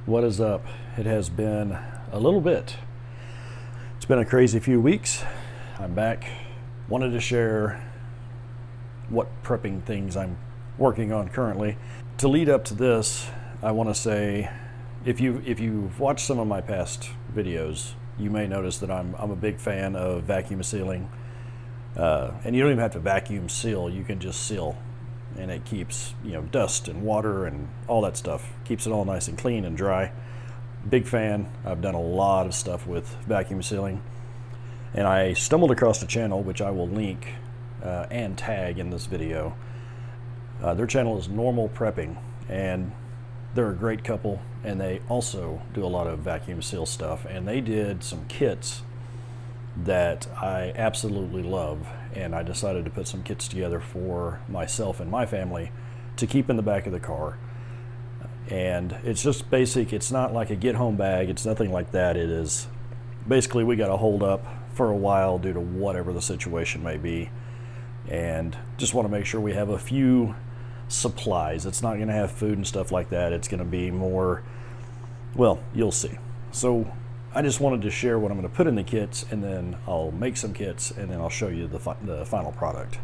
What is up? It has been a little bit. It's been a crazy few weeks. I'm back. Wanted to share what prepping things I'm working on currently. To lead up to this, I want to say, if you've watched some of my past videos, you may notice that I'm a big fan of vacuum sealing. And you don't even have to vacuum seal, you can just seal. And it keeps, dust and water and all that stuff. Keeps it all nice and clean and dry. Big fan. I've done a lot of stuff with vacuum sealing. And I stumbled across a channel, which I will link and tag in this video. Their channel is Normal Prepping, and they're a great couple, and they also do a lot of vacuum seal stuff. And they did some kits that I absolutely love, and I decided to put some kits together for myself and my family to keep in the back of the car. And it's just basic. It's not like a get home bag, it's nothing like that. It is basically, we got to hold up for a while due to whatever the situation may be, and just want to make sure we have a few supplies. It's not going to have food and stuff like that. It's going to be more, well, you'll see. So I just wanted to share what I'm going to put in the kits, and then I'll make some kits, and then I'll show you the final product.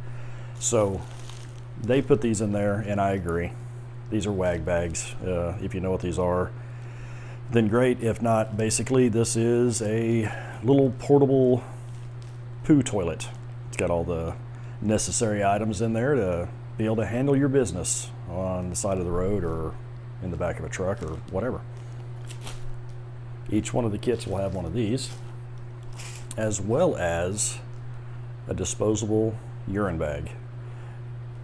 So they put these in there, and I agree. These are wag bags. If you know what these are, then great. If not, basically this is a little portable poo toilet. It's got all the necessary items in there to be able to handle your business on the side of the road or in the back of a truck or whatever. Each one of the kits will have one of these, as well as a disposable urine bag.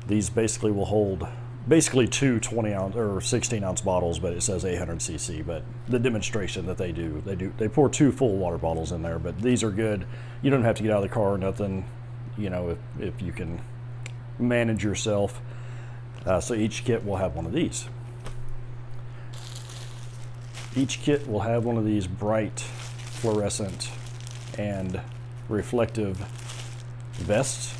These basically will hold two 20-ounce or 16-ounce bottles, but it says 800 cc. But the demonstration that they pour 2 full water bottles in there. But these are good. You don't have to get out of the car or nothing. If you can manage yourself. So each kit will have one of these. Each kit will have one of these bright, fluorescent, and reflective vests,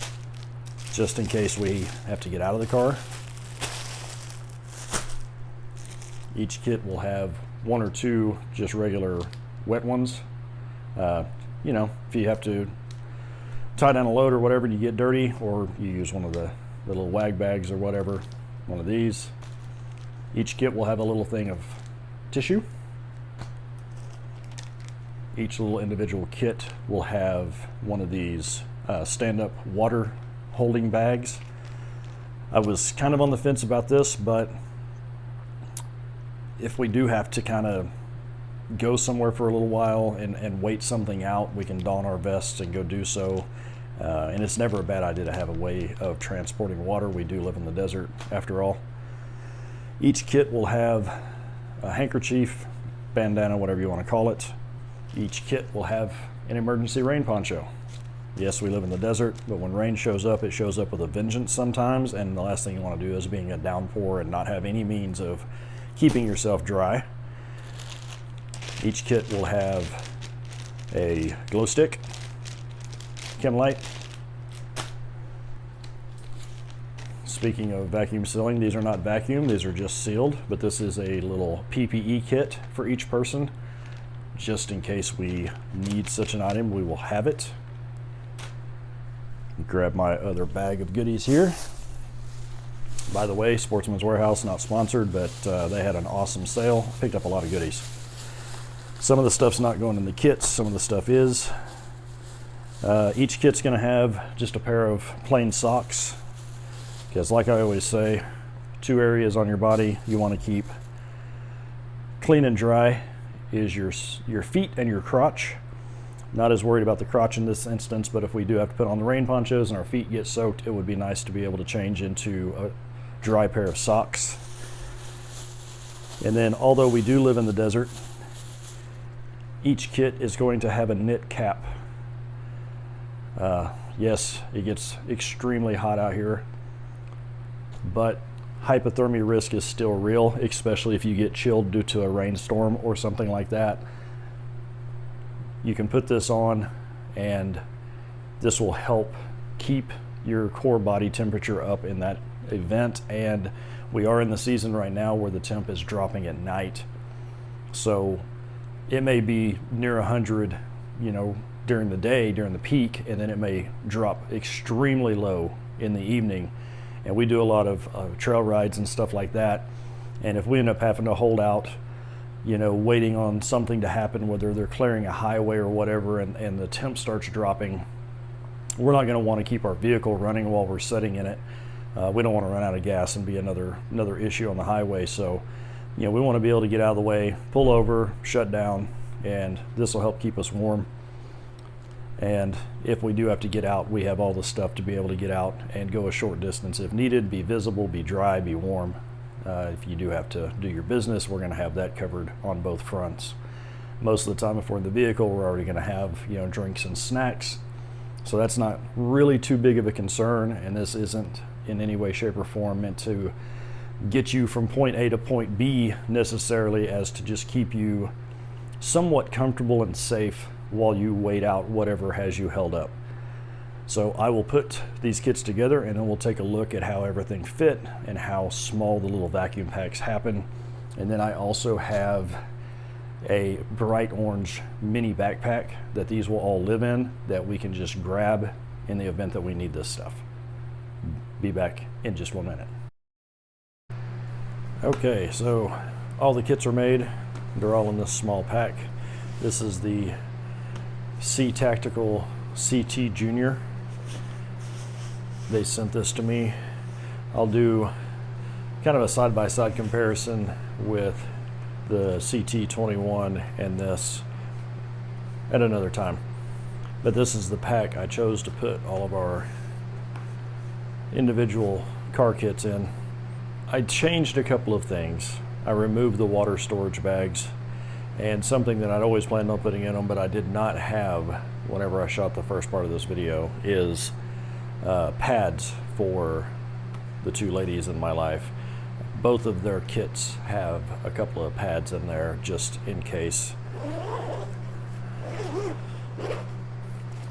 just in case we have to get out of the car. Each kit will have 1 or 2 just regular wet ones. If you have to tie down a load or whatever and you get dirty, or you use one of the little wag bags or whatever, one of these. Each kit will have a little thing of tissue. Each little individual kit will have one of these stand-up water holding bags. I was kind of on the fence about this, but if we do have to kind of go somewhere for a little while and wait something out, we can don our vests and go do so. And it's never a bad idea to have a way of transporting water. We do live in the desert after all. Each kit will have a handkerchief, bandana, whatever you want to call it. Each kit will have an emergency rain poncho. Yes, we live in the desert, but when rain shows up, it shows up with a vengeance sometimes, and the last thing you want to do is being a downpour and not have any means of keeping yourself dry. Each kit will have a glow stick, chem light. Speaking of vacuum sealing, these are not vacuum, these are just sealed, but this is a little PPE kit for each person. Just in case we need such an item, we will have it. Grab my other bag of goodies here. By the way, Sportsman's Warehouse, not sponsored, but they had an awesome sale. Picked up a lot of goodies. Some of the stuff's not going in the kits, some of the stuff is. Each kit's going to have just a pair of plain socks, because like I always say, 2 areas on your body you want to keep clean and dry is your feet and your crotch. Not as worried about the crotch in this instance, but if we do have to put on the rain ponchos and our feet get soaked, it would be nice to be able to change into a dry pair of socks. And then, although we do live in the desert, each kit is going to have a knit cap. Yes, it gets extremely hot out here, but hypothermia risk is still real, especially if you get chilled due to a rainstorm or something like that. You can put this on, and this will help keep your core body temperature up in that event. And we are in the season right now where the temp is dropping at night. So it may be near 100, you know, during the day, during the peak, and then it may drop extremely low in the evening. And we do a lot of trail rides and stuff like that. And if we end up having to hold out, you know, waiting on something to happen, whether they're clearing a highway or whatever, and the temp starts dropping, we're not going to want to keep our vehicle running while we're sitting in it. We don't want to run out of gas and be another issue on the highway. So, you know, we want to be able to get out of the way, pull over, shut down, and this will help keep us warm. And if we do have to get out, we have all the stuff to be able to get out and go a short distance if needed, be visible, be dry, be warm. If you do have to do your business, we're going to have that covered on both fronts. Most of the time, if we're in the vehicle, we're already going to have, you know, drinks and snacks. So that's not really too big of a concern, and this isn't in any way, shape, or form meant to get you from point A to point B necessarily, as to just keep you somewhat comfortable and safe while you wait out whatever has you held up. So I will put these kits together, and then we'll take a look at how everything fit and how small the little vacuum packs happen. And then I also have a bright orange mini backpack that these will all live in, that we can just grab in the event that we need this stuff. Be back in just 1 minute. Okay, so all the kits are made. They're all in this small pack. This is the Sea Tactical CT Junior. They sent this to me. I'll do kind of a side-by-side comparison with the CT21 and this at another time. But this is the pack I chose to put all of our individual car kits in. I changed a couple of things. I removed the water storage bags, and something that I'd always planned on putting in them, but I did not have whenever I shot the first part of this video, is pads for the two ladies in my life. Both of their kits have a couple of pads in there just in case.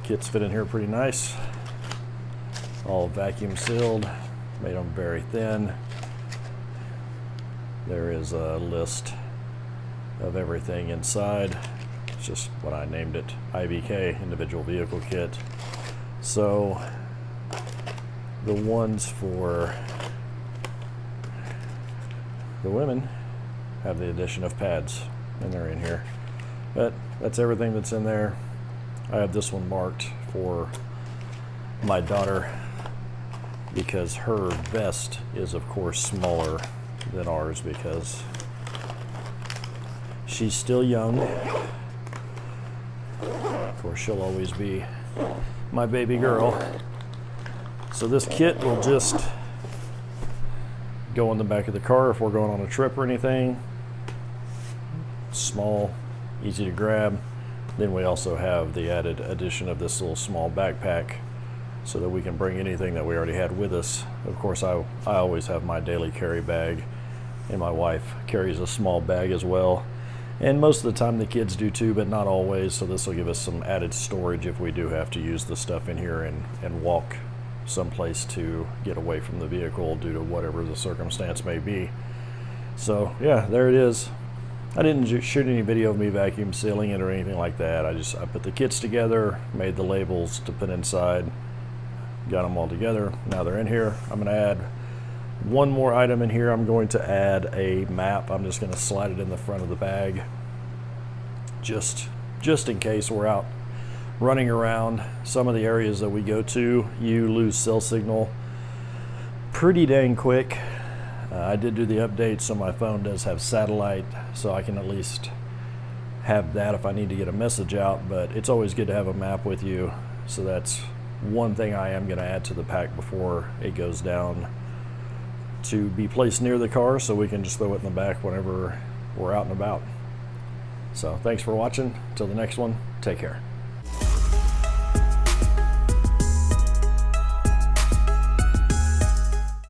Kits fit in here pretty nice. All vacuum sealed, made them very thin. There is a list of everything inside. It's just what I named it, I.V.K, individual vehicle kit. So the ones for the women have the addition of pads, and they're in here. But that's everything that's in there. I have this one marked for my daughter because her vest is of course smaller than ours because she's still young. Of course, she'll always be my baby girl. So this kit will just go in the back of the car if we're going on a trip or anything. Small, easy to grab. Then we also have the added addition of this little small backpack so that we can bring anything that we already had with us. Of course, I always have my daily carry bag, and my wife carries a small bag as well. And most of the time the kids do too, but not always. So this will give us some added storage if we do have to use the stuff in here and walk someplace to get away from the vehicle due to whatever the circumstance may be. So yeah, there it is. I didn't shoot any video of me vacuum sealing it or anything like that. I put the kits together, made the labels to put inside, got them all together. Now they're in here. I'm going to add one more item in here. I'm going to add a map. I'm just going to slide it in the front of the bag just in case we're out running around. Some of the areas that we go to, you lose cell signal pretty dang quick. I did do the update, so my phone does have satellite, so I can at least have that if I need to get a message out, but it's always good to have a map with you. So that's one thing I am going to add to the pack before it goes down, to be placed near the car so we can just throw it in the back whenever we're out and about. So thanks for watching. Till the next one, take care.